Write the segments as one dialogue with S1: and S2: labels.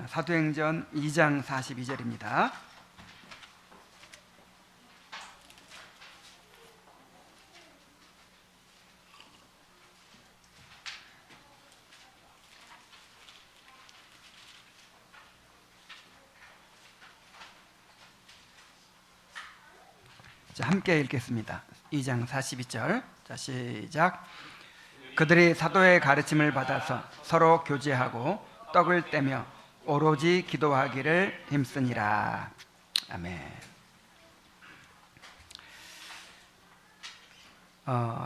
S1: 사도행전 2장 42절입니다. 자, 함께 읽겠습니다. 2장 42절. 자, 시작. 그들이 사도의 가르침을 받아서 서로 교제하고 떡을 떼며 오로지 기도하기를 힘쓰니라. 아멘.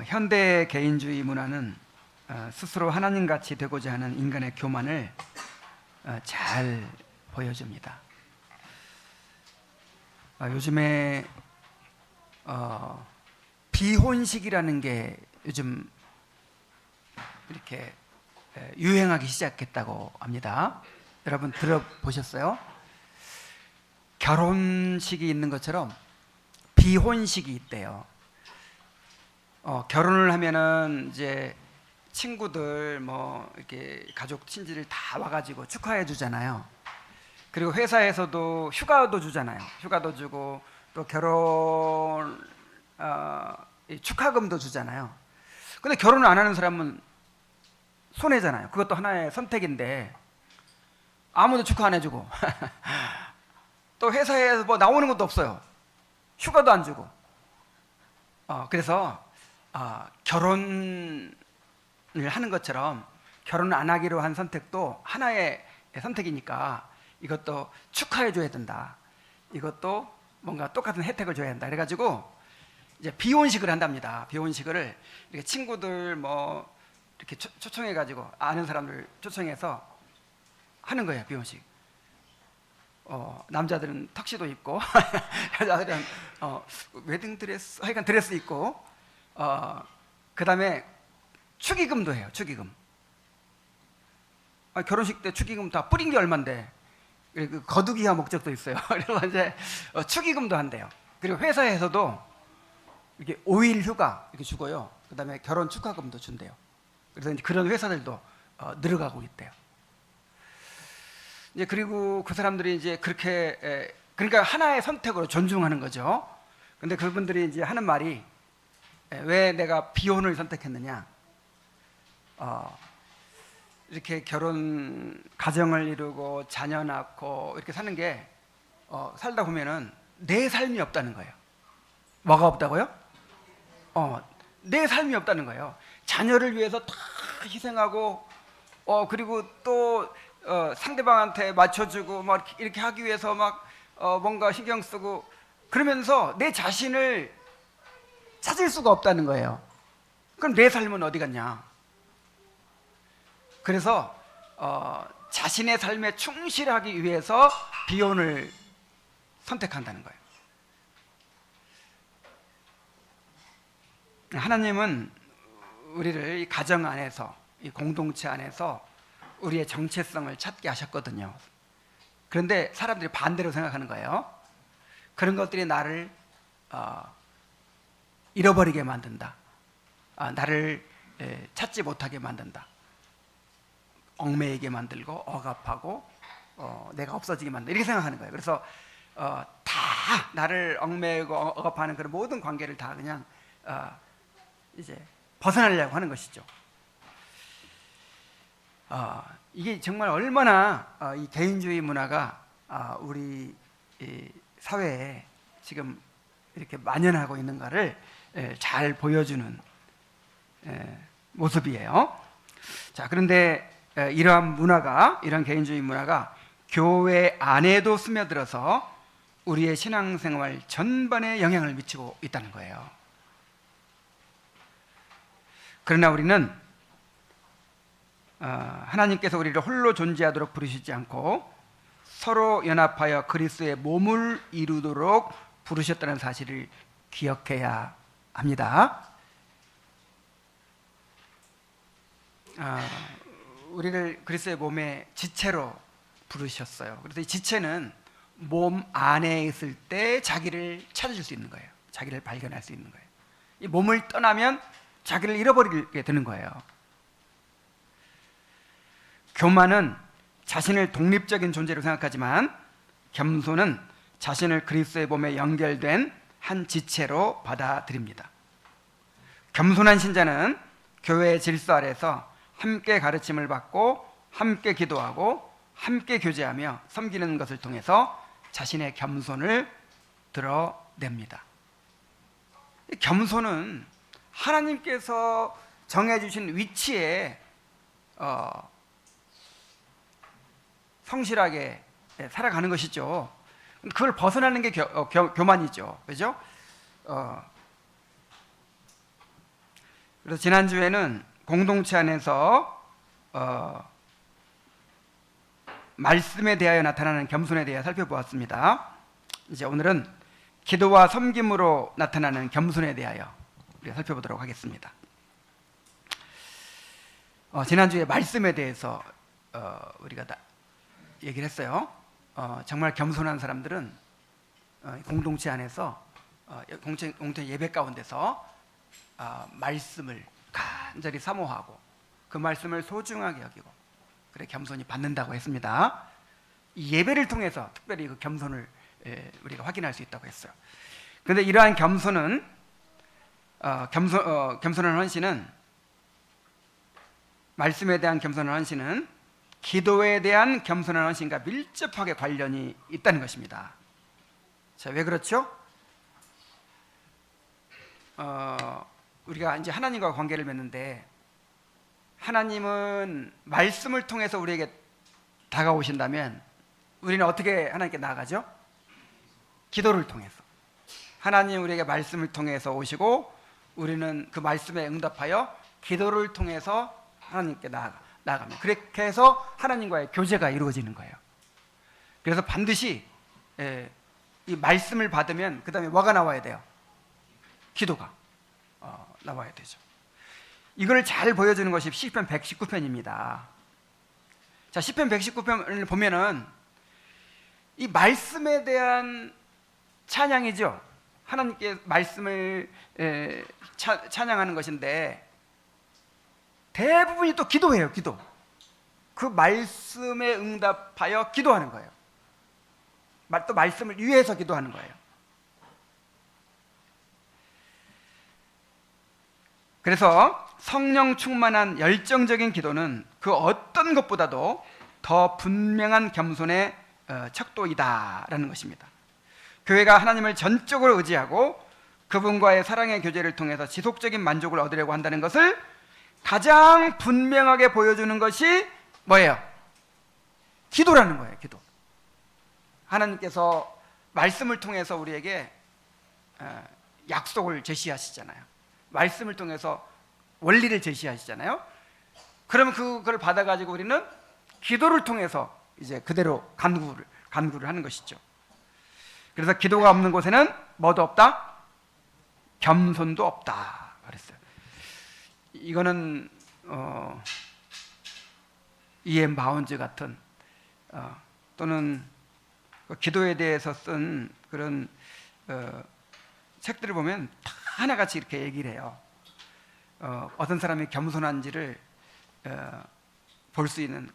S1: 현대 개인주의 문화는 스스로 하나님같이 되고자 하는 인간의 교만을 잘 보여줍니다. 요즘에 비혼식이라는 게 요즘 이렇게 유행하기 시작했다고 합니다. 여러분 들어보셨어요? 결혼식이 있는 것처럼 비혼식이 있대요. 결혼을 하면은 이제 친구들 뭐 이렇게 가족 친지들 다 와가지고 축하해 주잖아요. 그리고 회사에서도 휴가도 주잖아요. 휴가도 주고 또 결혼 축하금도 주잖아요. 근데 결혼을 안 하는 사람은 손해잖아요. 그것도 하나의 선택인데 아무도 축하 안 해주고 또 회사에서 뭐 나오는 것도 없어요. 휴가도 안 주고. 그래서 결혼을 하는 것처럼 결혼을 안 하기로 한 선택도 하나의 선택이니까 이것도 축하해 줘야 된다. 이것도 뭔가 똑같은 혜택을 줘야 한다. 그래가지고 이제 비혼식을 한답니다. 비혼식을 이렇게 친구들 뭐 이렇게 초청해가지고 아는 사람들 초청해서 하는 거예요. 비혼식. 남자들은 턱시도 입고 여자들은 웨딩 드레스, 하여간 드레스 입고 그 다음에 축의금도 해요. 축의금. 결혼식 때 축의금 다 뿌린 게 얼만데 거두기화 목적도 있어요. 그래서 이제 축의금도 한대요. 그리고 회사에서도 이렇게 5일 휴가 이렇게 주고요. 그 다음에 결혼 축하금도 준대요. 그래서 이제 그런 회사들도 늘어가고 있대요. 이제 그리고 그 사람들이 이제 그렇게 그러니까 하나의 선택으로 존중하는 거죠. 근데 그분들이 이제 하는 말이 왜 내가 비혼을 선택했느냐? 이렇게 결혼 가정을 이루고 자녀 낳고 이렇게 사는 게 살다 보면은 내 삶이 없다는 거예요. 뭐가 없다고요? 내 삶이 없다는 거예요. 자녀를 위해서 다 희생하고 그리고 또 상대방한테 맞춰주고 막 이렇게 하기 위해서 막 뭔가 신경 쓰고 그러면서 내 자신을 찾을 수가 없다는 거예요. 그럼 내 삶은 어디 갔냐? 그래서 자신의 삶에 충실하기 위해서 비혼을 선택한다는 거예요. 하나님은 우리를 이 가정 안에서, 이 공동체 안에서 우리의 정체성을 찾게 하셨거든요. 그런데 사람들이 반대로 생각하는 거예요. 그런 것들이 나를 잃어버리게 만든다. 나를 찾지 못하게 만든다. 얽매이게 만들고 억압하고 내가 없어지게 만든다. 이렇게 생각하는 거예요. 그래서 다 나를 얽매이고 억압하는 그런 모든 관계를 다 그냥 이제 벗어나려고 하는 것이죠. 이게 정말 얼마나 이 개인주의 문화가 우리 사회에 지금 이렇게 만연하고 있는가를 잘 보여주는 모습이에요. 자, 그런데 이러한 문화가, 이런 개인주의 문화가 교회 안에도 스며들어서 우리의 신앙생활 전반에 영향을 미치고 있다는 거예요. 그러나 우리는 하나님께서 우리를 홀로 존재하도록 부르시지 않고 서로 연합하여 그리스도의 몸을 이루도록 부르셨다는 사실을 기억해야 합니다. 우리를 그리스도의 몸의 지체로 부르셨어요. 그래서 이 지체는 몸 안에 있을 때 자기를 찾을 수 있는 거예요. 자기를 발견할 수 있는 거예요. 이 몸을 떠나면 자기를 잃어버리게 되는 거예요. 교만은 자신을 독립적인 존재로 생각하지만 겸손은 자신을 그리스도의 몸에 연결된 한 지체로 받아들입니다. 겸손한 신자는 교회의 질서 아래서 함께 가르침을 받고 함께 기도하고 함께 교제하며 섬기는 것을 통해서 자신의 겸손을 드러냅니다. 겸손은 하나님께서 정해주신 위치에 성실하게 살아가는 것이죠. 그걸 벗어나는 게 교만이죠. 그죠? 그래서 지난주에는 공동체 안에서 말씀에 대하여 나타나는 겸손에 대해 살펴보았습니다. 이제 오늘은 기도와 섬김으로 나타나는 겸손에 대하여 우리가 살펴보도록 하겠습니다. 지난주에 말씀에 대해서 우리가 얘기를 했어요. 정말 겸손한 사람들은 공동체 안에서 공동체 예배 가운데서 말씀을 간절히 사모하고 그 말씀을 소중하게 여기고 그래 겸손히 받는다고 했습니다. 이 예배를 통해서 특별히 그 겸손을 우리가 확인할 수 있다고 했어요. 그런데 이러한 겸손은 겸손한 헌신은 말씀에 대한 겸손한 헌신은 기도에 대한 겸손한 헌신과 밀접하게 관련이 있다는 것입니다. 자, 왜 그렇죠? 우리가 이제 하나님과 관계를 맺는데 하나님은 말씀을 통해서 우리에게 다가오신다면 우리는 어떻게 하나님께 나아가죠? 기도를 통해서. 하나님 우리에게 말씀을 통해서 오시고 우리는 그 말씀에 응답하여 기도를 통해서 하나님께 나아가면 그렇게 해서 하나님과의 교제가 이루어지는 거예요. 그래서 반드시 이 말씀을 받으면 그 다음에 뭐가 나와야 돼요? 기도가 나와야 되죠. 이걸 잘 보여주는 것이 시편 119편입니다. 자, 시편 119편을 보면은 이 말씀에 대한 찬양이죠. 하나님께 말씀을 찬양하는 것인데 대부분이 또 기도예요. 기도. 그 말씀에 응답하여 기도하는 거예요. 또 말씀을 위해서 기도하는 거예요. 그래서 성령 충만한 열정적인 기도는 그 어떤 것보다도 더 분명한 겸손의 척도이다라는 것입니다. 교회가 하나님을 전적으로 의지하고 그분과의 사랑의 교제를 통해서 지속적인 만족을 얻으려고 한다는 것을 가장 분명하게 보여주는 것이 뭐예요? 기도라는 거예요. 기도. 하나님께서 말씀을 통해서 우리에게 약속을 제시하시잖아요. 말씀을 통해서 원리를 제시하시잖아요. 그러면 그걸 받아가지고 우리는 기도를 통해서 이제 그대로 간구를 하는 것이죠. 그래서 기도가 없는 곳에는 뭐도 없다? 겸손도 없다 그랬어요. 이거는 E.M. 바운즈 같은 또는 기도에 대해서 쓴 그런 책들을 보면 다 하나같이 이렇게 얘기를 해요. 어떤 사람이 겸손한지를 볼 수 있는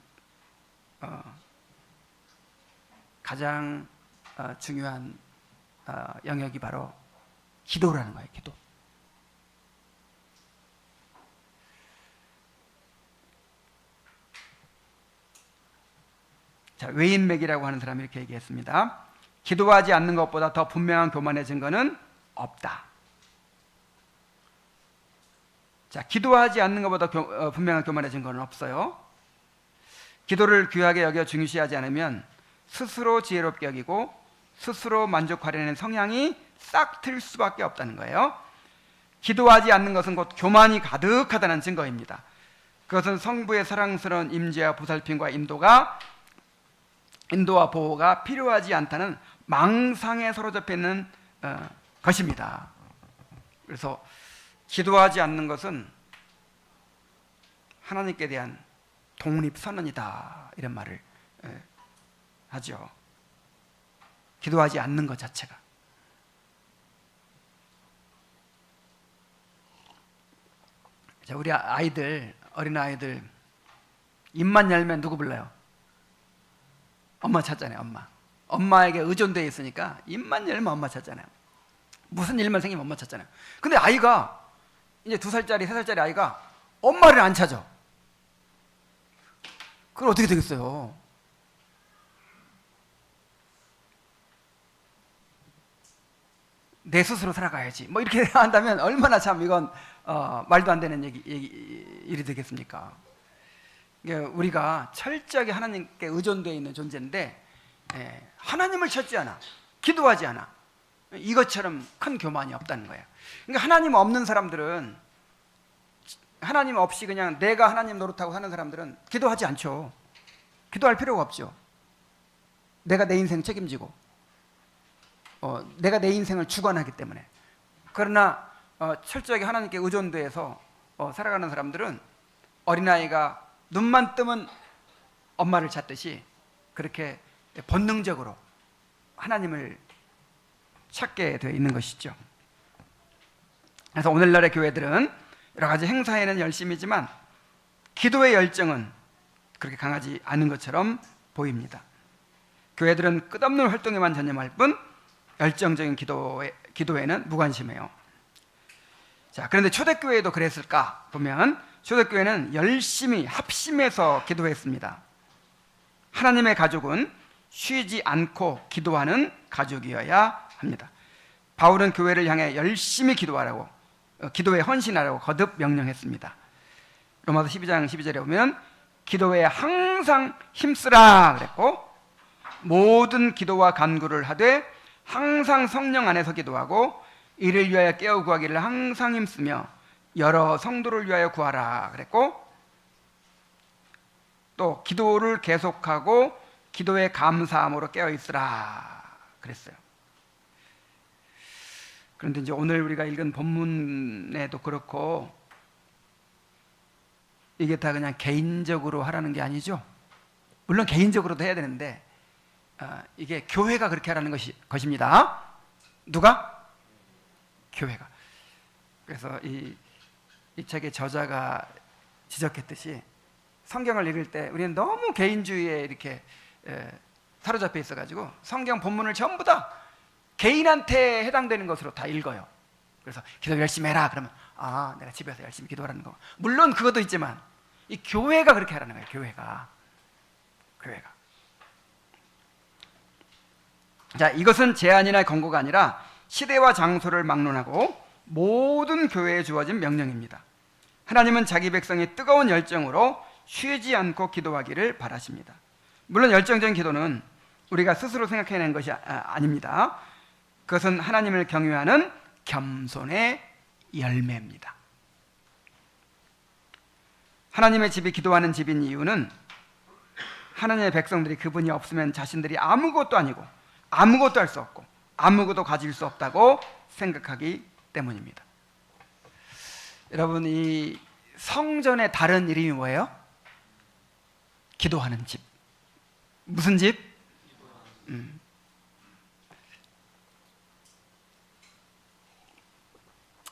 S1: 가장 중요한 영역이 바로 기도라는 거예요. 기도. 자, 웨인맥이라고 하는 사람이 이렇게 얘기했습니다. 기도하지 않는 것보다 더 분명한 교만의 증거는 없다. 자, 기도하지 않는 것보다 분명한 교만의 증거는 없어요. 기도를 귀하게 여겨 중시하지 않으면 스스로 지혜롭게 여기고 스스로 만족하려는 성향이 싹 틀 수밖에 없다는 거예요. 기도하지 않는 것은 곧 교만이 가득하다는 증거입니다. 그것은 성부의 사랑스러운 임재와 보살핌과 인도와 보호가 필요하지 않다는 망상에 사로잡혀 있는 것입니다. 그래서 기도하지 않는 것은 하나님께 대한 독립선언이다 이런 말을 하죠. 기도하지 않는 것 자체가. 자, 우리 아이들, 어린아이들 입만 열면 누구 불러요? 엄마 찾잖아요. 엄마에게 의존되어 있으니까 입만 열면 엄마 찾잖아요. 무슨 일만 생기면 엄마 찾잖아요. 근데 아이가 이제 2살짜리 3살짜리 아이가 엄마를 안 찾아. 그럼 어떻게 되겠어요? 내 스스로 살아가야지 뭐 이렇게 한다면 얼마나 참 이건 말도 안 되는 일이 되겠습니까? 우리가 철저하게 하나님께 의존되어 있는 존재인데 하나님을 찾지 않아, 기도하지 않아, 이것처럼 큰 교만이 없다는 거예요. 그러니까 하나님 없는 사람들은, 하나님 없이 그냥 내가 하나님 노릇하고 사는 사람들은 기도하지 않죠. 기도할 필요가 없죠. 내가 내 인생 책임지고 내가 내 인생을 주관하기 때문에. 그러나 철저하게 하나님께 의존돼서 살아가는 사람들은 어린아이가 눈만 뜨면 엄마를 찾듯이 그렇게 본능적으로 하나님을 찾게 되어 있는 것이죠. 그래서 오늘날의 교회들은 여러 가지 행사에는 열심이지만 기도의 열정은 그렇게 강하지 않은 것처럼 보입니다. 교회들은 끝없는 활동에만 전념할 뿐 열정적인 기도에는 무관심해요. 자, 그런데 초대교회도 그랬을까 보면 초대교회는 열심히 합심해서 기도했습니다. 하나님의 가족은 쉬지 않고 기도하는 가족이어야 합니다. 바울은 교회를 향해 열심히 기도하라고, 기도에 헌신하라고 거듭 명령했습니다. 로마서 12장 12절에 보면 기도에 항상 힘쓰라 그랬고, 모든 기도와 간구를 하되 항상 성령 안에서 기도하고 이를 위하여 깨어 구하기를 항상 힘쓰며 여러 성도를 위하여 구하라 그랬고, 또 기도를 계속하고 기도에 감사함으로 깨어 있으라 그랬어요. 그런데 이제 오늘 우리가 읽은 본문에도 그렇고 이게 다 그냥 개인적으로 하라는 게 아니죠. 물론 개인적으로도 해야 되는데 이게 교회가 그렇게 하라는 것입니다. 누가? 교회가. 그래서 이 책의 저자가 지적했듯이 성경을 읽을 때 우리는 너무 개인주의에 이렇게 사로잡혀 있어가지고 성경 본문을 전부 다 개인한테 해당되는 것으로 다 읽어요. 그래서 기도 열심히 해라 그러면 내가 집에서 열심히 기도하라는 거. 물론 그것도 있지만 이 교회가 그렇게 하라는 거예요. 교회가. 자, 이것은 제안이나 권고가 아니라 시대와 장소를 막론하고 모든 교회에 주어진 명령입니다. 하나님은 자기 백성이 뜨거운 열정으로 쉬지 않고 기도하기를 바라십니다. 물론 열정적인 기도는 우리가 스스로 생각해낸 것이 아닙니다. 그것은 하나님을 경외하는 겸손의 열매입니다. 하나님의 집이 기도하는 집인 이유는 하나님의 백성들이 그분이 없으면 자신들이 아무것도 아니고 아무것도 할 수 없고 아무것도 가질 수 없다고 생각하기 때문입니다. 여러분, 이 성전의 다른 이름이 뭐예요? 기도하는 집. 무슨 집?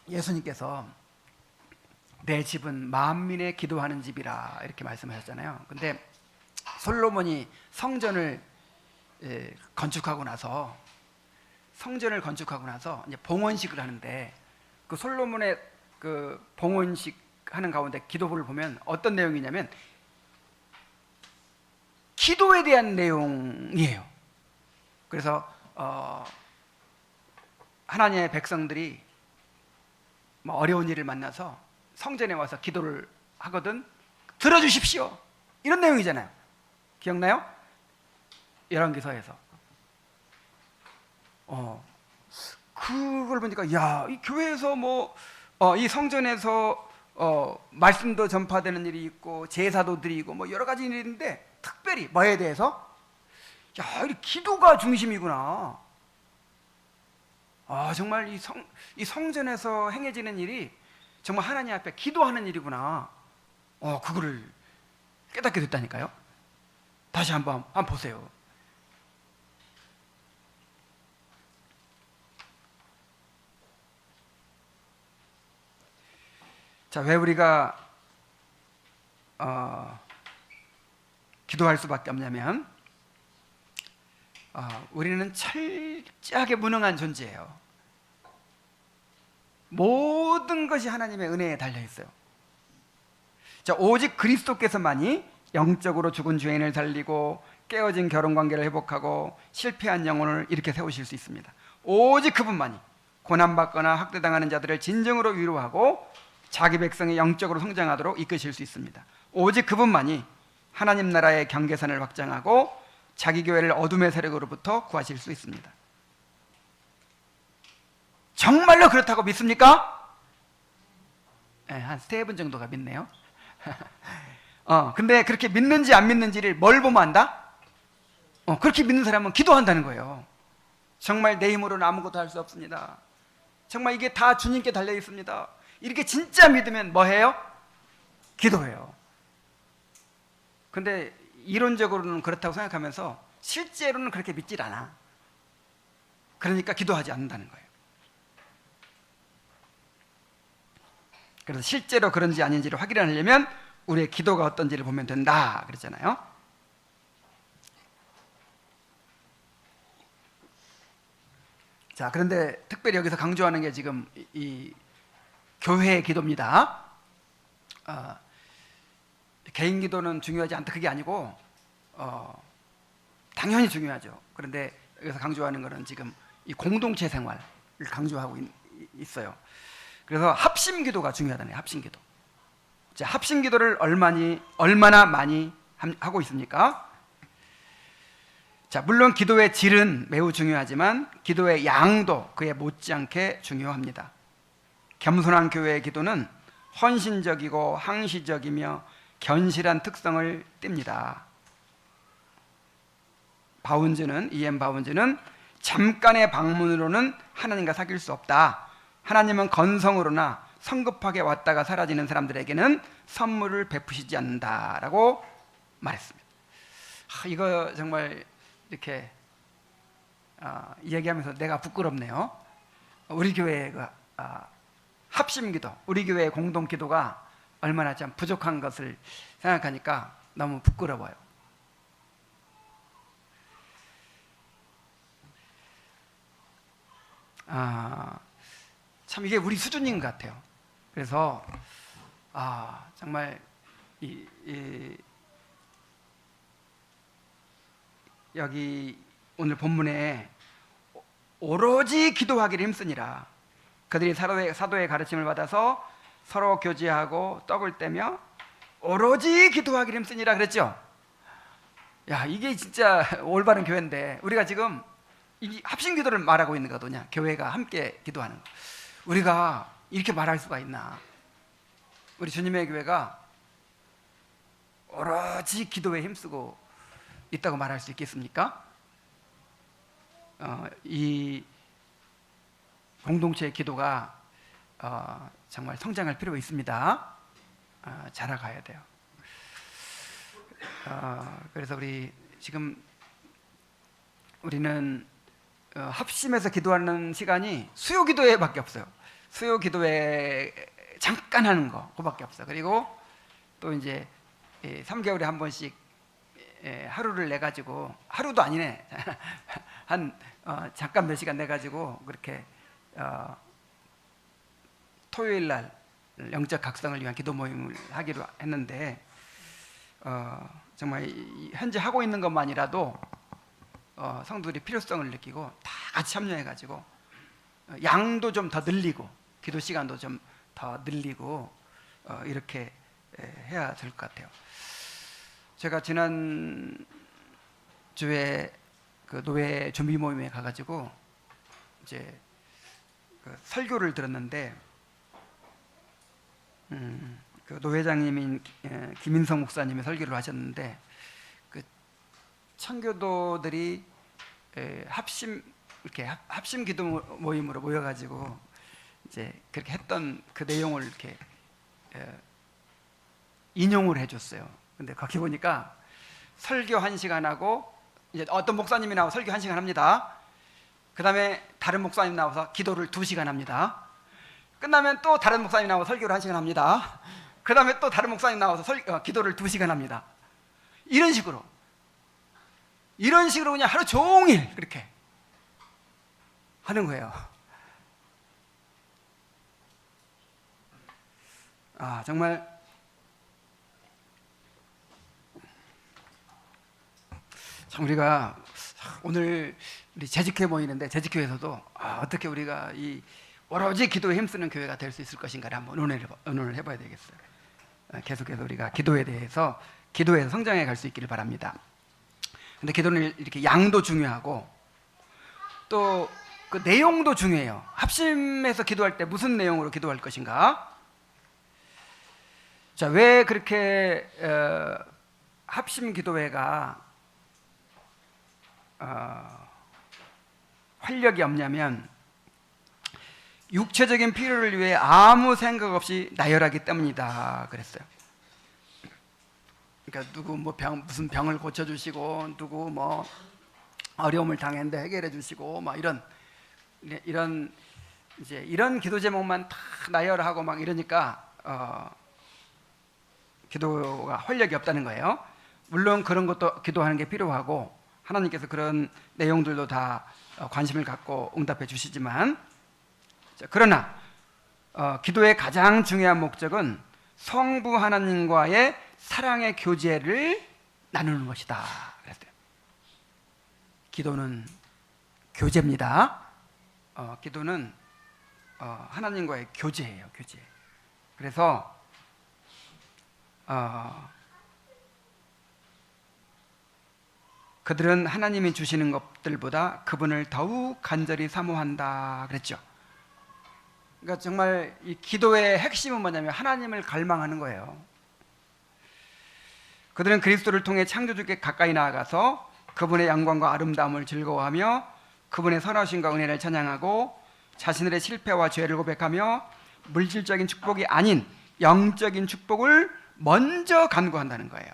S1: 예수님께서 내 집은 만민의 기도하는 집이라 이렇게 말씀하셨잖아요. 근데 솔로몬이 성전을 건축하고 나서 이제 봉헌식을 하는데 그 솔로몬의 그 봉헌식 하는 가운데 기도부를 보면 어떤 내용이냐면 기도에 대한 내용이에요. 그래서 하나님의 백성들이 어려운 일을 만나서 성전에 와서 기도를 하거든 들어주십시오 이런 내용이잖아요. 기억나요? 열왕기서에서 그걸 보니까 이 교회에서 이 성전에서 말씀도 전파되는 일이 있고 제사도 드리고 여러 가지 일이 있는데 특별히 뭐에 대해서 이 기도가 중심이구나. 정말 이 성전에서 행해지는 일이 정말 하나님 앞에 기도하는 일이구나. 그거를 깨닫게 됐다니까요. 다시 한번 보세요. 자, 왜 우리가 기도할 수밖에 없냐면 우리는 철저하게 무능한 존재예요. 모든 것이 하나님의 은혜에 달려 있어요. 자, 오직 그리스도께서만이 영적으로 죽은 죄인을 살리고 깨어진 결혼관계를 회복하고 실패한 영혼을 이렇게 세우실 수 있습니다. 오직 그분만이 고난받거나 학대당하는 자들을 진정으로 위로하고 자기 백성이 영적으로 성장하도록 이끄실 수 있습니다. 오직 그분만이 하나님 나라의 경계선을 확장하고 자기 교회를 어둠의 세력으로부터 구하실 수 있습니다. 정말로 그렇다고 믿습니까? 네, 한 3분 정도가 믿네요. 근데 그렇게 믿는지 안 믿는지를 뭘 보면 안다? 그렇게 믿는 사람은 기도한다는 거예요. 정말 내 힘으로는 아무것도 할 수 없습니다. 정말 이게 다 주님께 달려 있습니다. 이렇게 진짜 믿으면 뭐 해요? 기도해요. 근데 이론적으로는 그렇다고 생각하면서 실제로는 그렇게 믿질 않아. 그러니까 기도하지 않는다는 거예요. 그래서 실제로 그런지 아닌지를 확인하려면 우리의 기도가 어떤지를 보면 된다 그랬잖아요. 자, 그런데 특별히 여기서 강조하는 게 지금 이 교회의 기도입니다. 개인 기도는 중요하지 않다 그게 아니고 당연히 중요하죠. 그런데 여기서 강조하는 것은 지금 이 공동체 생활을 강조하고 있어요. 그래서 합심 기도가 중요하다네요. 합심 기도. 자, 합심 기도를 얼마나 많이 하고 있습니까? 자, 물론 기도의 질은 매우 중요하지만 기도의 양도 그에 못지않게 중요합니다. 겸손한 교회의 기도는 헌신적이고 항시적이며 견실한 특성을 띱니다. 이엠 바운즈는 잠깐의 방문으로는 하나님과 사귈 수 없다. 하나님은 건성으로나 성급하게 왔다가 사라지는 사람들에게는 선물을 베푸시지 않는다라고 말했습니다. 이거 정말 이렇게 얘기하면서 내가 부끄럽네요. 우리 교회의 합심기도, 우리 교회의 공동기도가 얼마나 참 부족한 것을 생각하니까 너무 부끄러워요. 참 이게 우리 수준인 것 같아요. 그래서 정말 여기 오늘 본문에 오로지 기도하기를 힘쓰니라. 그들이 사도의 가르침을 받아서 서로 교제하고 떡을 떼며 오로지 기도하기를 힘쓰니라 그랬죠. 야, 이게 진짜 올바른 교회인데 우리가 지금 이 합심 기도를 말하고 있는 거거든요. 교회가 함께 기도하는 거. 우리가 이렇게 말할 수가 있나? 우리 주님의 교회가 오로지 기도에 힘쓰고 있다고 말할 수 있겠습니까? 이 공동체의 기도가 정말 성장할 필요가 있습니다. 자라가야 돼요. 그래서 우리는 합심해서 기도하는 시간이 수요 기도회밖에 없어요. 수요 기도회 잠깐 하는 거 그거밖에 없어요. 그리고 또 이제 3개월에 한 번씩 하루를 내 가지고, 하루도 아니네, 한 잠깐 몇 시간 내 가지고 그렇게 토요일 날 영적 각성을 위한 기도 모임을 하기로 했는데 정말 현재 하고 있는 것만이라도 성도들이 필요성을 느끼고 다 같이 참여해 가지고 양도 좀 더 늘리고 기도 시간도 좀 더 늘리고 이렇게 해야 될 것 같아요. 제가 지난 주에 그 노예 준비 모임에 가가지고 이제 그 설교를 들었는데 그 노회장님인 김인성 목사님이 설교를 하셨는데 그 청교도들이 합심 기도 모임으로 모여가지고 이제 그렇게 했던 그 내용을 이렇게 인용을 해줬어요. 근데 거기 보니까 설교 1시간 하고 이제 어떤 목사님이 나와서 설교 1시간 합니다. 그 다음에 다른 목사님 나와서 기도를 2시간 합니다. 끝나면 또 다른 목사님 나와서 설교를 1시간 합니다. 그 다음에 또 다른 목사님 나와서 기도를 2시간 합니다. 이런 식으로 이런 식으로 그냥 하루 종일 그렇게 하는 거예요. 정말 참 우리가 오늘 우리 재직회 모이는데 재직교회에서도 어떻게 우리가 이 오로지 기도에 힘쓰는 교회가 될 수 있을 것인가를 한번 의논을 해봐야 되겠어요. 계속해서 우리가 기도에서 성장해 갈 수 있기를 바랍니다. 근데 기도는 이렇게 양도 중요하고 또 그 내용도 중요해요. 합심해서 기도할 때 무슨 내용으로 기도할 것인가? 자, 왜 그렇게 합심 기도회가 활력이 없냐면 육체적인 필요를 위해 아무 생각 없이 나열하기 때문이다 그랬어요. 그러니까 누구 무슨 병을 고쳐주시고 누구 어려움을 당했는데 해결해 주시고 이런 기도 제목만 다 나열하고 이러니까 기도가 활력이 없다는 거예요. 물론 그런 것도 기도하는 게 필요하고 하나님께서 그런 내용들도 다 관심을 갖고 응답해 주시지만, 그러나 기도의 가장 중요한 목적은 성부 하나님과의 사랑의 교제를 나누는 것이다 그랬어요. 기도는 교제입니다. 기도는 하나님과의 교제예요, 교제. 그래서 그들은 하나님이 주시는 것들보다 그분을 더욱 간절히 사모한다 그랬죠. 그러니까 정말 이 기도의 핵심은 뭐냐면 하나님을 갈망하는 거예요. 그들은 그리스도를 통해 창조주께 가까이 나아가서 그분의 영광과 아름다움을 즐거워하며 그분의 선하심과 은혜를 찬양하고 자신들의 실패와 죄를 고백하며 물질적인 축복이 아닌 영적인 축복을 먼저 간구한다는 거예요.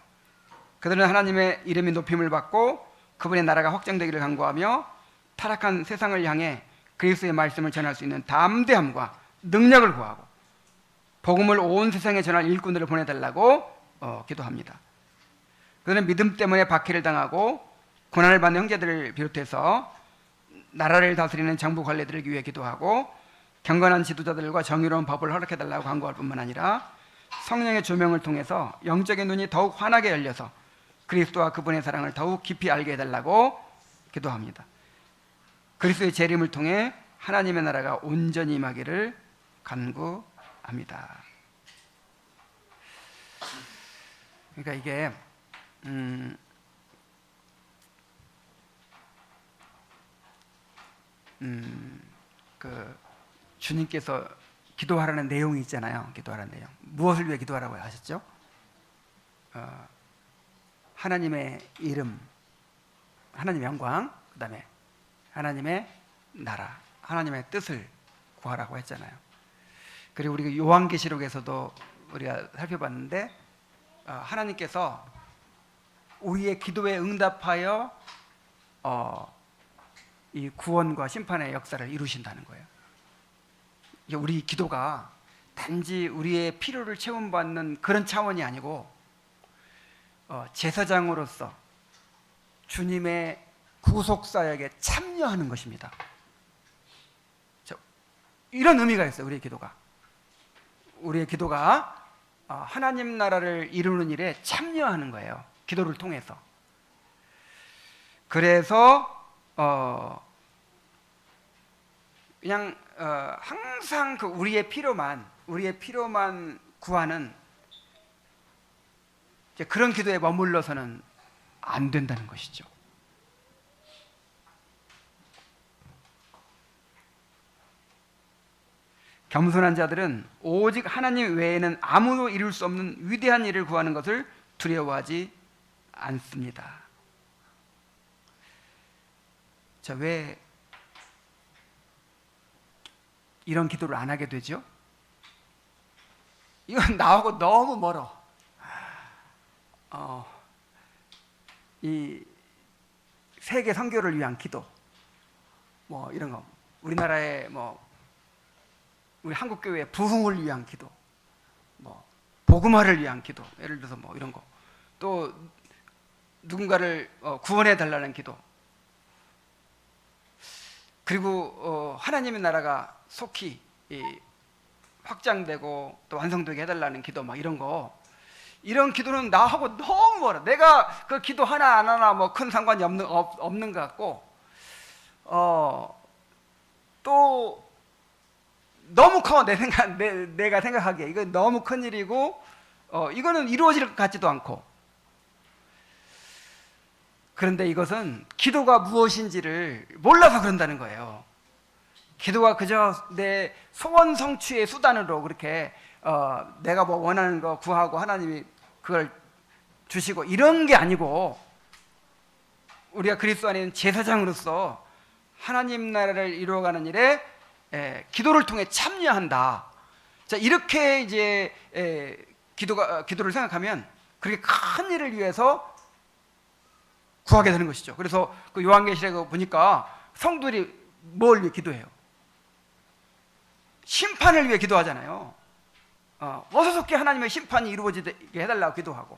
S1: 그들은 하나님의 이름이 높임을 받고 그분의 나라가 확장되기를 간구하며 타락한 세상을 향해 그리스도의 말씀을 전할 수 있는 담대함과 능력을 구하고 복음을 온 세상에 전할 일꾼들을 보내달라고 기도합니다. 그들은 믿음 때문에 박해를 당하고 고난을 받는 형제들을 비롯해서 나라를 다스리는 정부 관리들을 위해 기도하고 경건한 지도자들과 정의로운 법을 허락해달라고 간구할 뿐만 아니라 성령의 조명을 통해서 영적인 눈이 더욱 환하게 열려서 그리스도와 그분의 사랑을 더욱 깊이 알게 해달라고 기도합니다. 그리스도의 재림을 통해 하나님의 나라가 온전히 임하기를 간구합니다. 그러니까 이게 그 주님께서 기도하라는 내용이 있잖아요. 기도하라는 내용. 무엇을 위해 기도하라고 하셨죠? 하나님의 이름, 하나님의 영광, 그 다음에 하나님의 나라, 하나님의 뜻을 구하라고 했잖아요. 그리고 우리가 요한계시록에서도 우리가 살펴봤는데 하나님께서 우리의 기도에 응답하여 이 구원과 심판의 역사를 이루신다는 거예요. 우리 기도가 단지 우리의 필요를 채움받는 그런 차원이 아니고 제사장으로서 주님의 구속사역에 참여하는 것입니다. 이런 의미가 있어요. 우리의 기도가 하나님 나라를 이루는 일에 참여하는 거예요. 기도를 통해서. 그래서 그냥 항상 그 우리의 필요만 구하는 그런 기도에 머물러서는 안 된다는 것이죠. 겸손한 자들은 오직 하나님 외에는 아무도 이룰 수 없는 위대한 일을 구하는 것을 두려워하지 않습니다. 자, 왜 이런 기도를 안 하게 되죠? 이건 나하고 너무 멀어. 이 세계 선교를 위한 기도, 이런 거, 우리나라의 우리 한국 교회의 부흥을 위한 기도, 복음화를 위한 기도, 예를 들어서 이런 거, 또 누군가를 구원해 달라는 기도, 그리고 하나님의 나라가 속히 확장되고 또 완성되게 해달라는 기도, 막 이런 기도는 나하고 너무 멀어. 내가 그 기도 하나 안 하나 뭐 큰 상관이 없는 것 같고, 또 너무 커. 내가 생각하기에 이건 너무 큰 일이고, 이거는 이루어질 것 같지도 않고. 그런데 이것은 기도가 무엇인지를 몰라서 그런다는 거예요. 기도가 그저 내 소원 성취의 수단으로 그렇게 내가 뭐 원하는 거 구하고 하나님이 그걸 주시고 이런 게 아니고, 우리가 그리스도 안에 있는 제사장으로서 하나님 나라를 이루어가는 일에 기도를 통해 참여한다. 자, 이렇게 이제 기도를 생각하면 그렇게 큰 일을 위해서 구하게 되는 것이죠. 그래서 그 요한계시록에 보니까 성도들이 뭘 위해 기도해요? 심판을 위해 기도하잖아요. 어서 속히 하나님의 심판이 이루어지게 해달라고 기도하고,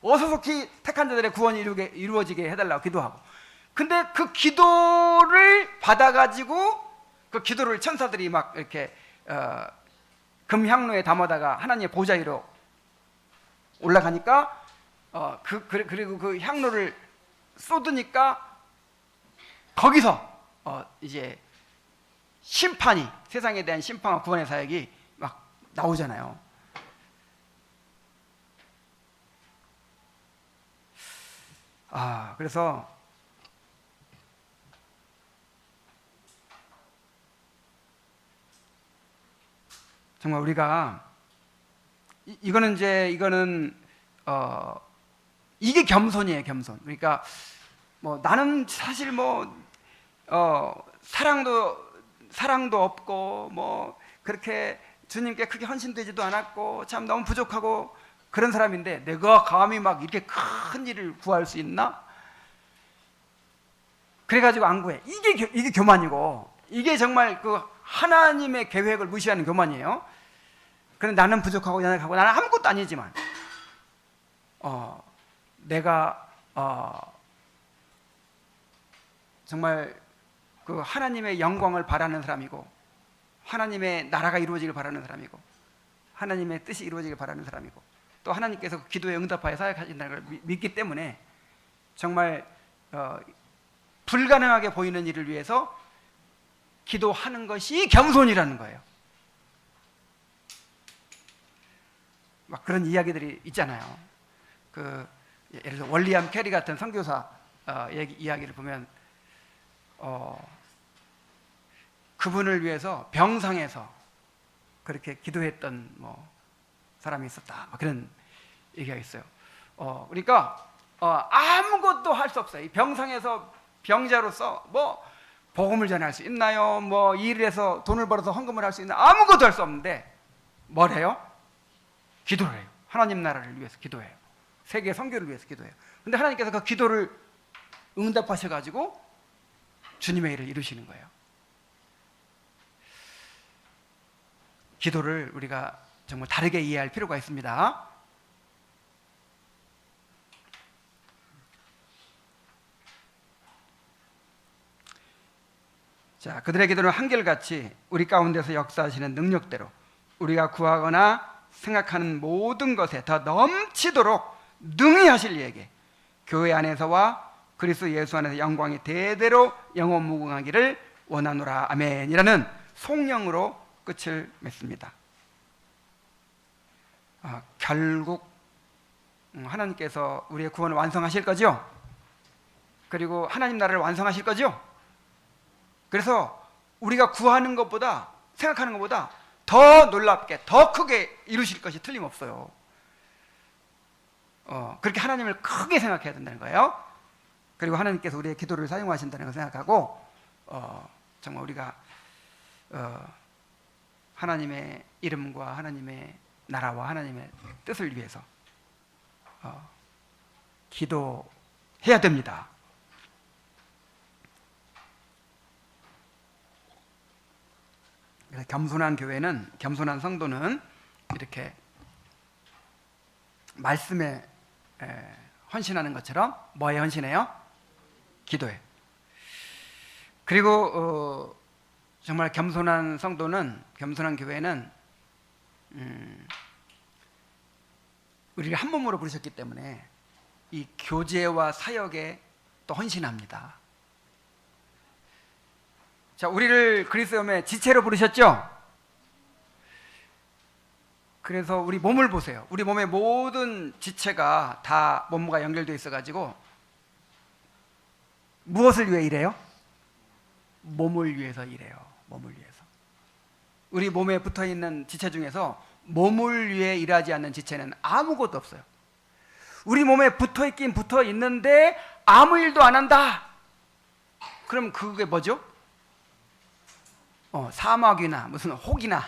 S1: 어서 속히 택한 자들의 구원이 이루어지게 해달라고 기도하고. 근데 그 기도를 받아가지고 그 기도를 천사들이 막 이렇게 금향로에 담아다가 하나님의 보좌 위로 올라가니까 그리고 그 향로를 쏟으니까 거기서 이제 심판이, 세상에 대한 심판과 구원의 사역이 막 나오잖아요. 그래서 정말 우리가 이거는 이게 겸손이에요, 겸손. 그러니까 뭐 나는 사실 뭐 사랑도 없고 뭐 그렇게 주님께 크게 헌신되지도 않았고 참 너무 부족하고 그런 사람인데 내가 감히 막 이렇게 큰 일을 구할 수 있나? 그래가지고 안 구해. 이게 교만이고, 이게 정말 그 하나님의 계획을 무시하는 교만이에요. 그런데 나는 부족하고 연약하고 나는 아무것도 아니지만 내가 정말 그 하나님의 영광을 바라는 사람이고, 하나님의 나라가 이루어지길 바라는 사람이고, 하나님의 뜻이 이루어지길 바라는 사람이고, 또 하나님께서 그 기도에 응답하여 사역하신다는 걸 믿기 때문에 정말 불가능하게 보이는 일을 위해서 기도하는 것이 겸손이라는 거예요. 막 그런 이야기들이 있잖아요. 예를 들어 월리엄 캐리 같은 선교사 이야기를 보면 그분을 위해서 병상에서 그렇게 기도했던 사람이 있었다, 그런 얘기가 있어요. 그러니까 아무것도 할 수 없어요. 이 병상에서 병자로서 뭐 복음을 전할 수 있나요? 뭐 일을 해서 돈을 벌어서 헌금을 할 수 있나? 아무것도 할 수 없는데 뭘 해요? 기도를 해요. 하나님 나라를 위해서 기도해요. 세계 선교를 위해서 기도해요. 근데 하나님께서 그 기도를 응답하셔가지고 주님의 일을 이루시는 거예요. 기도를 우리가 정말 다르게 이해할 필요가 있습니다. 자, 그들의 기도는 한결같이 우리 가운데서 역사하시는 능력대로 우리가 구하거나 생각하는 모든 것에 더 넘치도록 능히 하실 이에게 교회 안에서와 그리스도 예수 안에서 영광이 대대로 영원무궁하기를 원하노라. 아멘이라는 송영으로 끝을 맺습니다. 결국 하나님께서 우리의 구원을 완성하실 거죠. 그리고 하나님 나라를 완성하실 거죠. 그래서 우리가 구하는 것보다, 생각하는 것보다 더 놀랍게, 더 크게 이루실 것이 틀림없어요. 그렇게 하나님을 크게 생각해야 된다는 거예요. 그리고 하나님께서 우리의 기도를 사용하신다는 걸 생각하고 정말 우리가 하나님의 이름과 하나님의 나라와 하나님의 뜻을 위해서 기도해야 됩니다. 그래서 겸손한 교회는, 겸손한 성도는 이렇게 말씀에 헌신하는 것처럼 뭐에 헌신해요? 기도에. 그리고 정말 겸손한 성도는, 겸손한 교회는 우리를 한 몸으로 부르셨기 때문에 이 교제와 사역에 또 헌신합니다. 자, 우리를 그리스도의 몸의 지체로 부르셨죠? 그래서 우리 몸을 보세요. 우리 몸의 모든 지체가 다 몸과 연결되어 있어가지고 무엇을 위해 일해요? 몸을 위해서 일해요. 몸을 위해서. 우리 몸에 붙어있는 지체 중에서 몸을 위해 일하지 않는 지체는 아무것도 없어요. 우리 몸에 붙어있긴 붙어있는데 아무 일도 안 한다. 그럼 그게 뭐죠? 사막이나 무슨 혹이나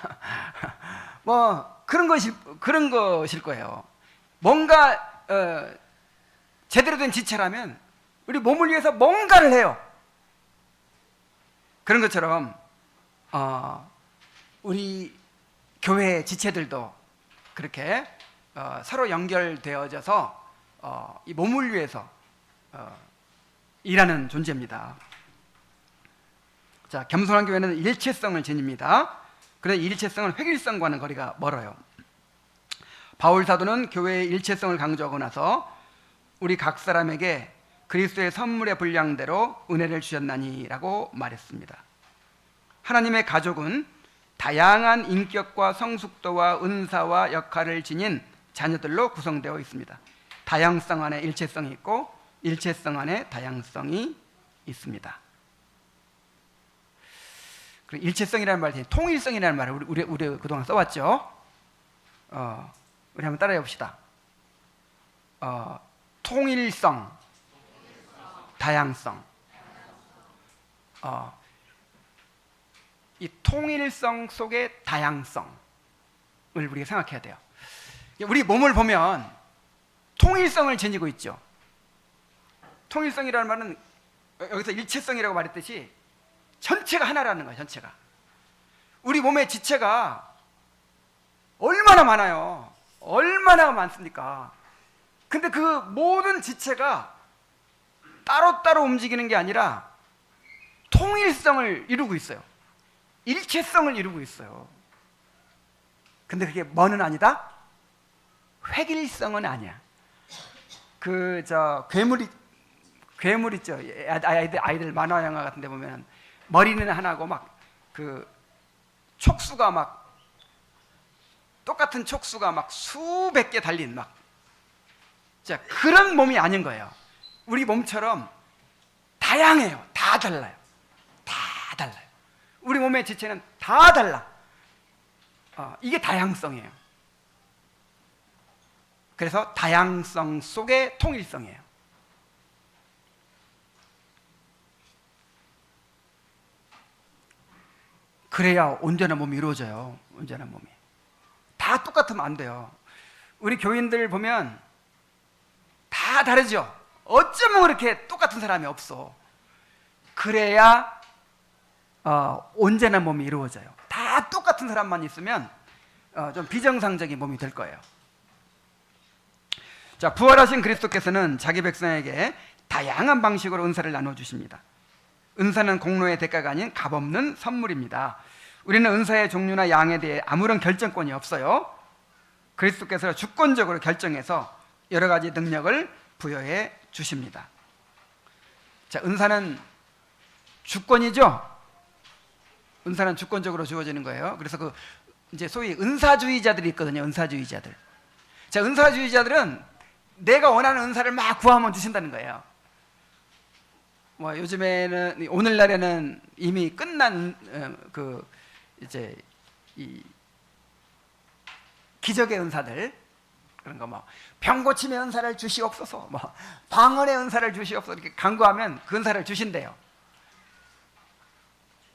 S1: 뭐 그런 것일 거예요. 뭔가 제대로 된 지체라면 우리 몸을 위해서 뭔가를 해요. 그런 것처럼 우리 교회 지체들도 그렇게 서로 연결되어져서 이 몸을 위해서 일하는 존재입니다. 자, 겸손한 교회는 일체성을 지닙니다. 그런데 일체성은 획일성과는 거리가 멀어요. 바울 사도는 교회의 일체성을 강조하고 나서 우리 각 사람에게 그리스도의 선물의 분량대로 은혜를 주셨나니라고 말했습니다. 하나님의 가족은 다양한 인격과 성숙도와 은사와 역할을 지닌 자녀들로 구성되어 있습니다. 다양성 안에 일체성이 있고 일체성 안에 다양성이 있습니다. 그리고 일체성이라는 말 대신 통일성이라는 말을 우리 그동안 써왔죠. 우리 한번 따라해 봅시다. 통일성, 다양성. 이 통일성 속의 다양성을 우리가 생각해야 돼요. 우리 몸을 보면 통일성을 지니고 있죠. 통일성이라는 말은 여기서 일체성이라고 말했듯이 전체가 하나라는 거예요. 전체가. 우리 몸의 지체가 얼마나 많아요. 얼마나 많습니까? 근데 그 모든 지체가 따로따로 움직이는 게 아니라 통일성을 이루고 있어요. 일체성을 이루고 있어요. 근데 그게 뭐는 아니다? 획일성은 아니야. 괴물 있죠. 아이들 만화 영화 같은 데 보면 머리는 하나고 막 촉수가 막 똑같은 촉수가 막 수백 개 달린 막 그런 몸이 아닌 거예요. 우리 몸처럼 다양해요. 다 달라요. 다 달라요. 우리 몸의 지체는 다 달라. 이게 다양성이에요. 그래서 다양성 속의 통일성이에요. 그래야 온전한 몸이 이루어져요. 온전한 몸이. 다 똑같으면 안 돼요. 우리 교인들 보면 다 다르죠. 어쩌면 그렇게 똑같은 사람이 없어. 그래야 온전한 몸이 이루어져요. 다 똑같은 사람만 있으면 좀 비정상적인 몸이 될 거예요. 자, 부활하신 그리스도께서는 자기 백성에게 다양한 방식으로 은사를 나눠주십니다. 은사는 공로의 대가가 아닌 값없는 선물입니다. 우리는 은사의 종류나 양에 대해 아무런 결정권이 없어요. 그리스도께서 주권적으로 결정해서 여러 가지 능력을 부여해 주십니다. 자, 은사는 주권이죠. 은사는 주권적으로 주어지는 거예요. 그래서 이제 소위 은사주의자들이 있거든요. 은사주의자들. 자, 은사주의자들은 내가 원하는 은사를 막 구하면 주신다는 거예요. 뭐 요즘에는 오늘날에는 이미 끝난 이제 이 기적의 은사들 그런 거 뭐 병 고침의 은사를 주시옵소서, 뭐 방언의 은사를 주시옵소서 이렇게 간구하면 그 은사를 주신대요.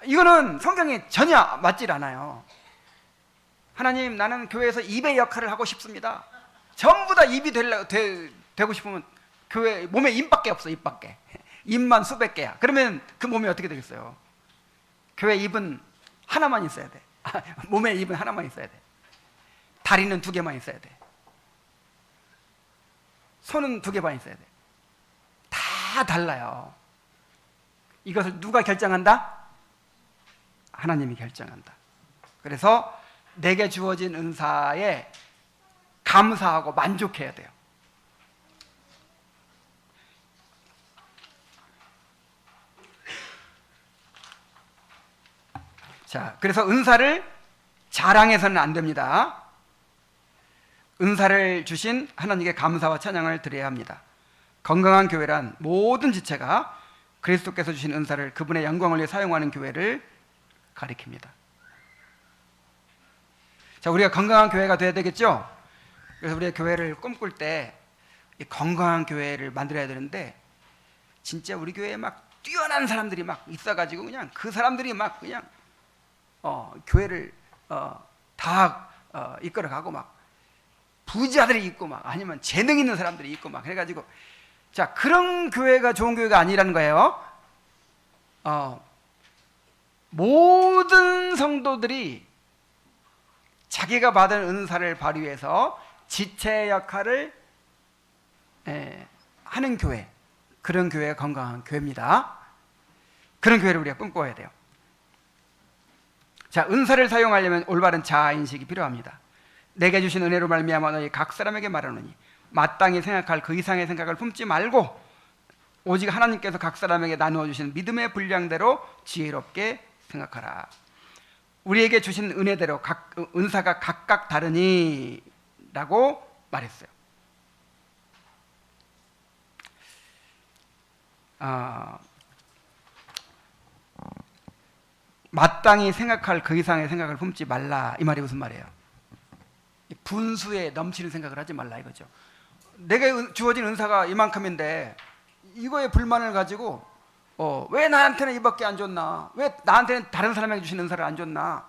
S1: 이거는 성경에 전혀 맞질 않아요. 하나님, 나는 교회에서 입의 역할을 하고 싶습니다. 전부 다 입이 되고 싶으면 교회 몸에 입밖에 없어. 입밖에. 입만 수백 개야. 그러면 그 몸이 어떻게 되겠어요? 교회 입은 하나만 있어야 돼. 몸에 입은 하나만 있어야 돼. 다리는 2개만 있어야 돼. 손은 2개 반 있어야 돼. 다 달라요. 이것을 누가 결정한다? 하나님이 결정한다. 그래서 내게 주어진 은사에 감사하고 만족해야 돼요. 자, 그래서 은사를 자랑해서는 안 됩니다. 은사를 주신 하나님께 감사와 찬양을 드려야 합니다. 건강한 교회란 모든 지체가 그리스도께서 주신 은사를 그분의 영광을 위해 사용하는 교회를 가리킵니다. 자, 우리가 건강한 교회가 돼야 되겠죠? 그래서 우리가 교회를 꿈꿀 때 건강한 교회를 만들어야 되는데, 진짜 우리 교회에 막 뛰어난 사람들이 막 있어가지고 그냥 그 사람들이 막 그냥 교회를 다 이끌어가고 막 부자들이 있고 막 아니면 재능 있는 사람들이 있고 막 해가지고, 자, 그런 교회가 좋은 교회가 아니라는 거예요. 모든 성도들이 자기가 받은 은사를 발휘해서 지체 역할을 하는 교회, 그런 교회가 건강한 교회입니다. 그런 교회를 우리가 꿈꿔야 돼요. 자, 은사를 사용하려면 올바른 자아인식이 필요합니다. 내게 주신 은혜로 말미암아 너희 각 사람에게 말하노니 마땅히 생각할 그 이상의 생각을 품지 말고 오직 하나님께서 각 사람에게 나누어 주신 믿음의 분량대로 지혜롭게 생각하라. 우리에게 주신 은혜대로 은사가 각각 다르니 라고 말했어요. 마땅히 생각할 그 이상의 생각을 품지 말라, 이 말이 무슨 말이에요? 분수에 넘치는 생각을 하지 말라 이거죠. 내게 주어진 은사가 이만큼인데 이거에 불만을 가지고 왜 나한테는 이밖에 안 줬나? 왜 나한테는 다른 사람에게 주신 은사를 안 줬나?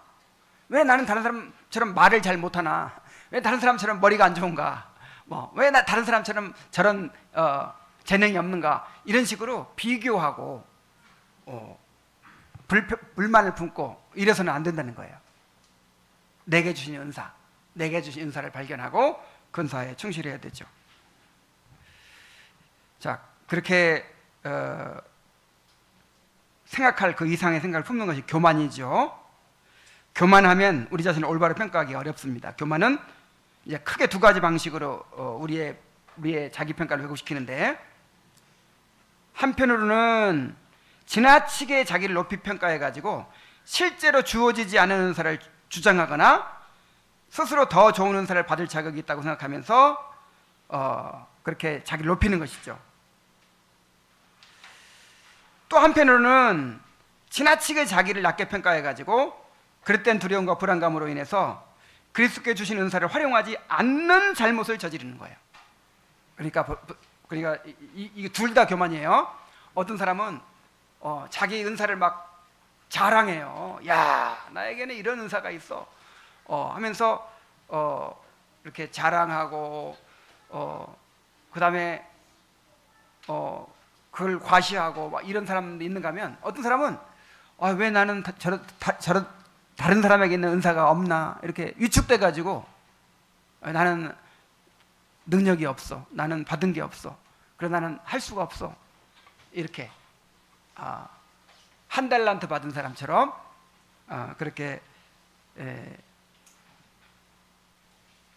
S1: 왜 나는 다른 사람처럼 말을 잘 못하나? 왜 다른 사람처럼 머리가 안 좋은가? 왜 나 다른 사람처럼 저런 재능이 없는가? 이런 식으로 비교하고 불만을 품고 이래서는 안 된다는 거예요. 내게 주신 은사, 내게 주신 은사를 발견하고 그 은사에 충실해야 되죠. 자, 그렇게 생각할 그 이상의 생각을 품는 것이 교만이죠. 교만하면 우리 자신을 올바로 평가하기 어렵습니다. 교만은 이제 크게 2가지 방식으로 우리의 자기 평가를 왜곡시키는데, 한편으로는 지나치게 자기를 높이 평가해 가지고 실제로 주어지지 않은 은사를 주장하거나 스스로 더 좋은 은사를 받을 자격이 있다고 생각하면서 그렇게 자기를 높이는 것이죠. 또 한편으로는 지나치게 자기를 낮게 평가해 가지고 그럴 땐 두려움과 불안감으로 인해서 그리스도께 주신 은사를 활용하지 않는 잘못을 저지르는 거예요. 그러니까 이게 둘 다 교만이에요. 어떤 사람은 자기 은사를 막 자랑해요. 야, 나에게는 이런 은사가 있어 하면서 이렇게 자랑하고 그 다음에 그걸 과시하고 막 이런 사람도 있는가 하면, 어떤 사람은 왜 나는 저런 다른 사람에게 있는 은사가 없나 이렇게 위축돼 가지고 나는 능력이 없어, 나는 받은 게 없어, 그래서 나는 할 수가 없어, 이렇게 한 달란트 받은 사람처럼 그렇게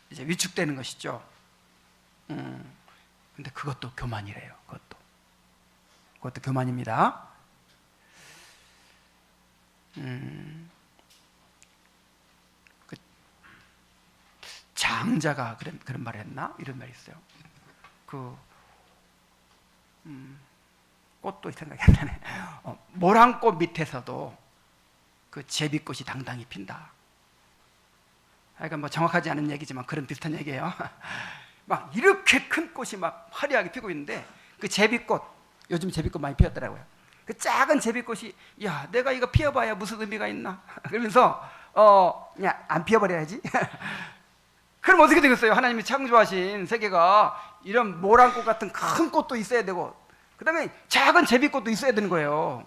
S1: 이제 위축되는 것이죠. 근데 그것도 교만이래요. 그것도 교만입니다. 그 장자가 그런 말을 했나? 이런 말이 있어요. 꽃도 생각이 안 나네. 모란꽃 밑에서도 그 제비꽃이 당당히 핀다. 그러니까 뭐 정확하지 않은 얘기지만 그런 비슷한 얘기예요. 막 이렇게 큰 꽃이 막 화려하게 피고 있는데 그 제비꽃, 요즘 제비꽃 많이 피었더라고요. 그 작은 제비꽃이, 야, 내가 이거 피워봐야 무슨 의미가 있나? 그러면서 그냥 안 피워버려야지. 그럼 어떻게 되겠어요? 하나님이 창조하신 세계가 이런 모란꽃 같은 큰 꽃도 있어야 되고, 그 다음에 작은 제비꽃도 있어야 되는 거예요.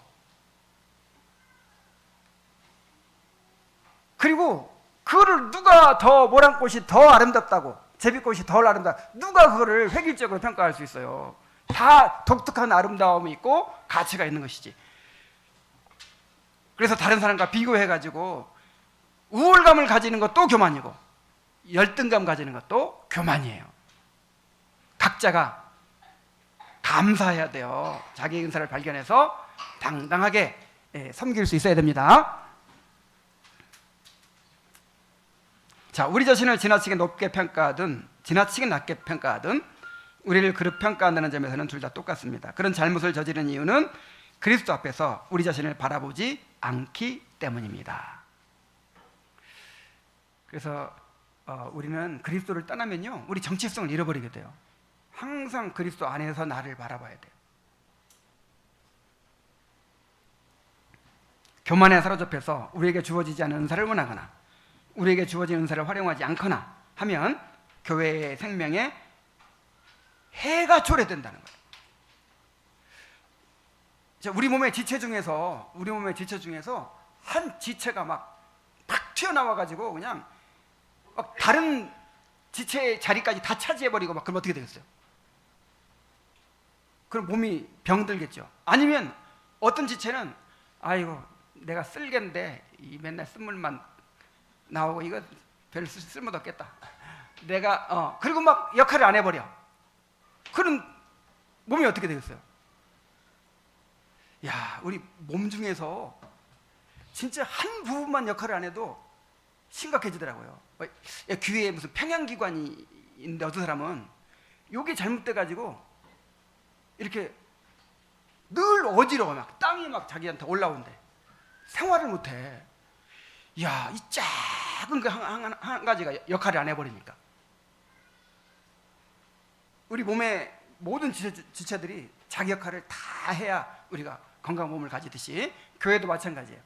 S1: 그리고 그거를 누가 더 모란꽃이 더 아름답다고, 제비꽃이 덜 아름다. 누가 그거를 획일적으로 평가할 수 있어요? 다 독특한 아름다움이 있고 가치가 있는 것이지. 그래서 다른 사람과 비교해가지고 우월감을 가지는 것도 교만이고 열등감 가지는 것도 교만이에요. 각자가 감사해야 돼요. 자기의 은사를 발견해서 당당하게 섬길 수 있어야 됩니다. 자, 우리 자신을 지나치게 높게 평가하든 지나치게 낮게 평가하든 우리를 그렇게 평가한다는 점에서는 둘 다 똑같습니다. 그런 잘못을 저지른 이유는 그리스도 앞에서 우리 자신을 바라보지 않기 때문입니다. 그래서 우리는 그리스도를 떠나면요, 우리 정체성을 잃어버리게 돼요. 항상 그리스도 안에서 나를 바라봐야 돼요. 교만에 사로잡혀서 우리에게 주어지지 않은 은사를 원하거나 우리에게 주어진 은사를 활용하지 않거나 하면 교회의 생명에 해가 초래된다는 거예요. 우리 몸의 지체 중에서 한 지체가 막 튀어나와 가지고 그냥 막 다른 지체의 자리까지 다 차지해버리고 막 그럼 어떻게 되겠어요? 그럼 몸이 병들겠죠. 아니면 어떤 지체는 아이고 내가 쓸개인데 이 맨날 쓴물만 나오고 이거 별 쓸모도 없겠다. 내가 그리고 막 역할을 안 해버려. 그럼 몸이 어떻게 되겠어요? 야, 우리 몸 중에서 진짜 한 부분만 역할을 안 해도 심각해지더라고요. 귀에 무슨 평형기관이 있는데 어떤 사람은 이게 잘못돼가지고 이렇게 늘 어지러워. 막 땀이 막 자기한테 올라온대. 생활을 못해. 야, 이 작은 그 한 가지가 역할을 안 해버리니까. 우리 몸의 모든 지체들이 자기 역할을 다 해야 우리가 건강한 몸을 가지듯이 교회도 마찬가지예요.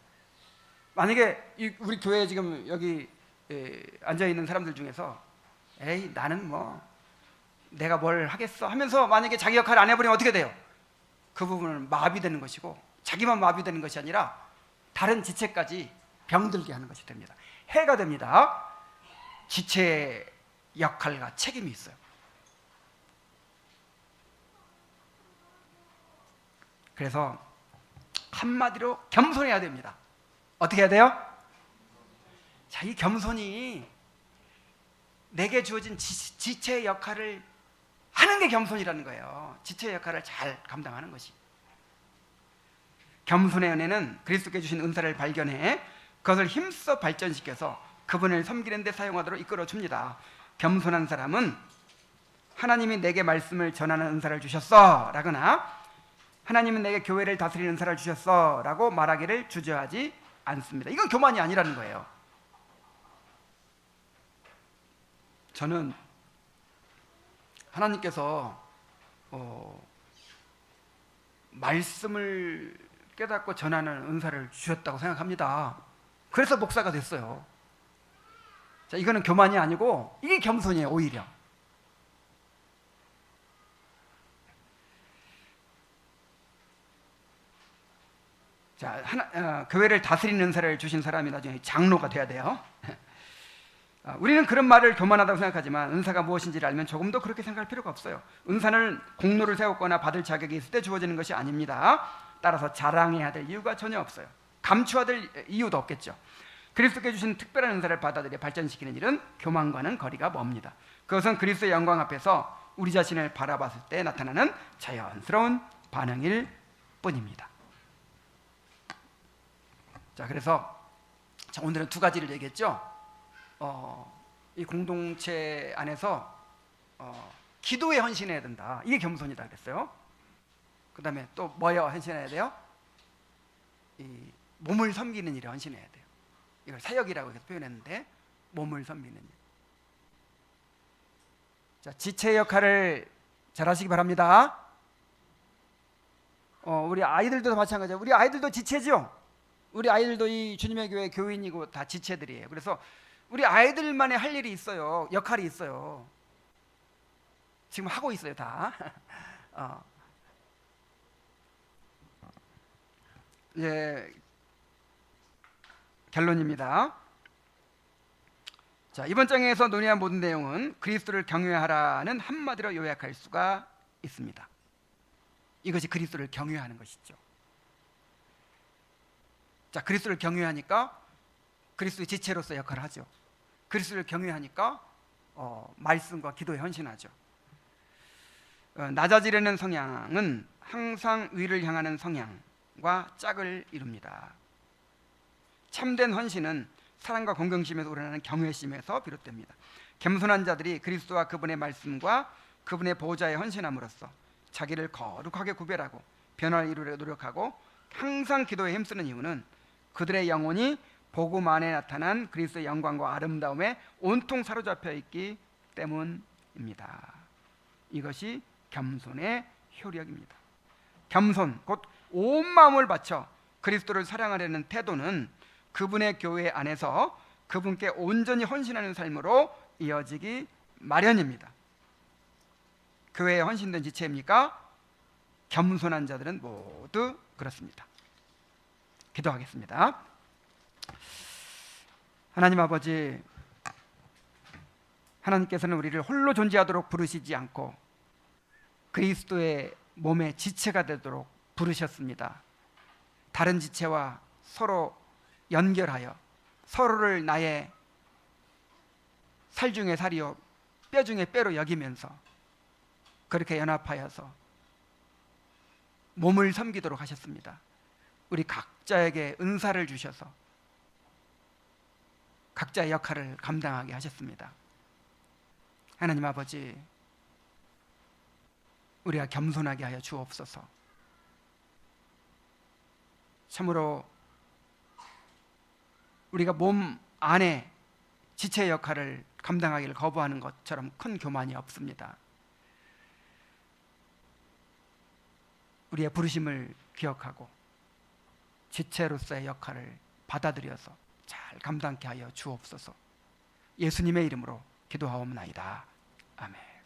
S1: 만약에 우리 교회에 지금 여기 앉아있는 사람들 중에서 에이 나는 뭐 내가 뭘 하겠어 하면서 만약에 자기 역할을 안 해버리면 어떻게 돼요? 그 부분은 마비되는 것이고 자기만 마비되는 것이 아니라 다른 지체까지 병들게 하는 것이 됩니다. 해가 됩니다. 지체의 역할과 책임이 있어요. 그래서 한마디로 겸손해야 됩니다. 어떻게 해야 돼요? 자, 이 겸손이 내게 주어진 지체의 역할을 하는 게 겸손이라는 거예요. 지체의 역할을 잘 감당하는 것이. 겸손의 은혜는 그리스도께 주신 은사를 발견해 그것을 힘써 발전시켜서 그분을 섬기는 데 사용하도록 이끌어 줍니다. 겸손한 사람은 하나님이 내게 말씀을 전하는 은사를 주셨어 라거나 하나님은 내게 교회를 다스리는 은사를 주셨어 라고 말하기를 주저하지 않습니다. 이건 교만이 아니라는 거예요. 저는 하나님께서 말씀을 깨닫고 전하는 은사를 주셨다고 생각합니다. 그래서 목사가 됐어요. 자, 이거는 교만이 아니고 이게 겸손이에요. 오히려 자, 교회를 다스리는 은사를 주신 사람이 나중에 장로가 돼야 돼요. 우리는 그런 말을 교만하다고 생각하지만 은사가 무엇인지를 알면 조금도 그렇게 생각할 필요가 없어요. 은사는 공로를 세웠거나 받을 자격이 있을 때 주어지는 것이 아닙니다. 따라서 자랑해야 될 이유가 전혀 없어요. 감추어야 될 이유도 없겠죠. 그리스도께 주신 특별한 은사를 받아들여 발전시키는 일은 교만과는 거리가 멉니다. 그것은 그리스도의 영광 앞에서 우리 자신을 바라봤을 때 나타나는 자연스러운 반응일 뿐입니다. 자, 그래서 오늘은 두 가지를 얘기했죠. 이 공동체 안에서 기도에 헌신해야 된다. 이게 겸손이다 그랬어요. 그 다음에 또 뭐에 헌신해야 돼요? 이 몸을 섬기는 일에 헌신해야 돼요. 이걸 사역이라고 해서 표현했는데 몸을 섬기는 일. 자, 지체 역할을 잘 하시기 바랍니다. 우리 아이들도 마찬가지예요. 우리 아이들도 지체죠. 우리 아이들도 이 주님의 교회 교인이고 다 지체들이에요. 그래서 우리 아이들만의 할 일이 있어요. 역할이 있어요. 지금 하고 있어요, 다. 이제 결론입니다. 자, 이번 장에서 논의한 모든 내용은 그리스도를 경외하라는 한마디로 요약할 수가 있습니다. 이것이 그리스도를 경외하는 것이죠. 자, 그리스도를 경외하니까 그리스도의 지체로서 역할을 하죠. 그리스도를 경외하니까 말씀과 기도에 헌신하죠. 낮아지려는 성향은 항상 위를 향하는 성향과 짝을 이룹니다. 참된 헌신은 사랑과 공경심에서 우러나는 경외심에서 비롯됩니다. 겸손한 자들이 그리스도와 그분의 말씀과 그분의 보호자에 헌신함으로써 자기를 거룩하게 구별하고 변화를 이루려고 노력하고 항상 기도에 힘쓰는 이유는 그들의 영혼이 복음 안에 나타난 그리스도의 영광과 아름다움에 온통 사로잡혀 있기 때문입니다. 이것이 겸손의 효력입니다. 겸손, 곧 온 마음을 바쳐 그리스도를 사랑하려는 태도는 그분의 교회 안에서 그분께 온전히 헌신하는 삶으로 이어지기 마련입니다. 교회에 헌신된 지체입니까? 겸손한 자들은 모두 그렇습니다. 기도하겠습니다. 하나님 아버지, 하나님께서는 우리를 홀로 존재하도록 부르시지 않고 그리스도의 몸의 지체가 되도록 부르셨습니다. 다른 지체와 서로 연결하여 서로를 나의 살 중에 살이요 뼈 중에 뼈로 여기면서 그렇게 연합하여서 몸을 섬기도록 하셨습니다. 우리 각자에게 은사를 주셔서 각자의 역할을 감당하게 하셨습니다. 하나님 아버지, 우리가 겸손하게 하여 주옵소서. 참으로 우리가 몸 안에 지체 역할을 감당하기를 거부하는 것처럼 큰 교만이 없습니다. 우리의 부르심을 기억하고 지체로서의 역할을 받아들여서 잘 감당케 하여 주옵소서. 예수님의 이름으로 기도하옵나이다. 아멘.